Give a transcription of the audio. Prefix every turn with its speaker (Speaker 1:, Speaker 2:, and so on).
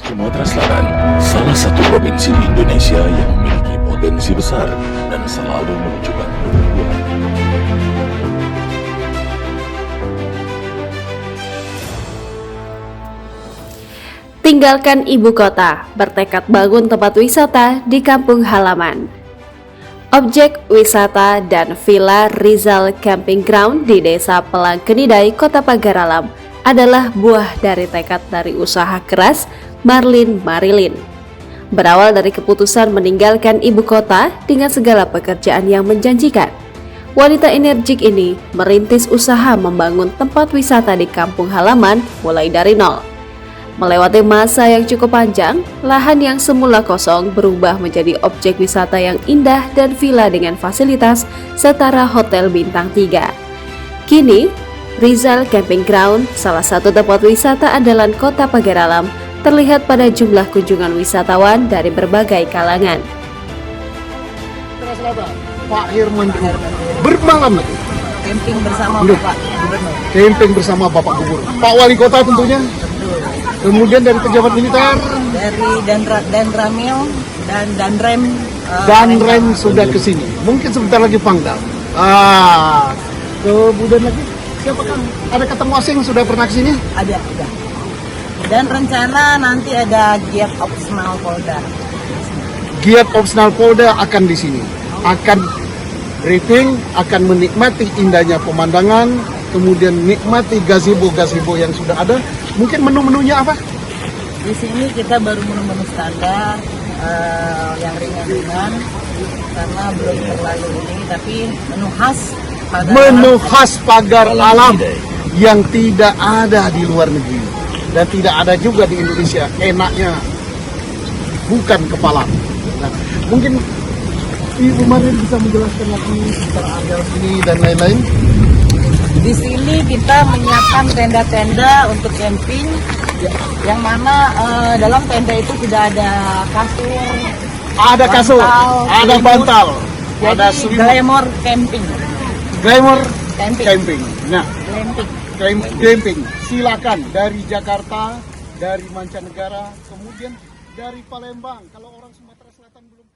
Speaker 1: Sumatera Selatan, salah satu provinsi di Indonesia yang memiliki potensi besar dan selalu menunjukkan pertumbuhan.
Speaker 2: Tinggalkan ibu kota, bertekad bangun tempat wisata di kampung halaman. Objek wisata dan Villa Rizal Camping Ground di Desa Pelangkenidai, Kota Pagar Alam adalah buah dari tekad dari usaha keras Marlin Marilin. Berawal dari keputusan meninggalkan ibu kota dengan segala pekerjaan yang menjanjikan, wanita energik ini merintis usaha membangun tempat wisata di kampung halaman mulai dari nol. Melewati masa yang cukup panjang, lahan yang semula kosong berubah menjadi objek wisata yang indah dan villa dengan fasilitas setara hotel bintang 3. Kini, Rizal Camping Ground, salah satu tempat wisata andalan Kota Pagar Alam, terlihat pada jumlah kunjungan wisatawan dari berbagai kalangan.
Speaker 3: Pak Herman bermalam lagi.
Speaker 4: Camping bersama
Speaker 3: Loh.
Speaker 4: Bapak Gubernur.
Speaker 3: Camping bersama Bapak Gubernur. Pak Wali Kota tentunya. Kemudian dari pejabat militer.
Speaker 4: Dari Danramil dan Danrem.
Speaker 3: Danrem sudah ke sini. Mungkin sebentar lagi Pangdam. Kemudian lagi siapa kan? Ada ketemu asing sudah pernah ke sini?
Speaker 4: Ada. Dan rencana nanti ada Giat Opsional Polda.
Speaker 3: Giat Opsional Polda akan di sini. Akan briefing, akan menikmati indahnya pemandangan, kemudian nikmati gazebo-gazebo yang sudah ada. Mungkin menu-menunya apa?
Speaker 4: Di sini kita baru menu-menu standar yang ringan-ringan karena belum terlalu ini, tapi menu khas.
Speaker 3: Menu khas Pagar Alam yang tidak ada di luar negeri dan tidak ada juga di Indonesia. Enaknya bukan kepala. Nah, mungkin Ibu Marin bisa menjelaskan lagi tentang areal ini dan lain-lain.
Speaker 4: Di sini kita menyiapkan tenda-tenda untuk camping, yang mana dalam tenda itu sudah ada kasur,
Speaker 3: Ada kasur, ada
Speaker 4: selimut.
Speaker 3: bantal,
Speaker 4: Jadi
Speaker 3: ada selimut.
Speaker 4: glamour camping.
Speaker 3: Glamour
Speaker 4: Camping.
Speaker 3: camping. Nah,
Speaker 4: Glamping.
Speaker 3: camping. Silakan dari Jakarta, dari mancanegara, kemudian dari Palembang. Kalau orang Sumatera Selatan belum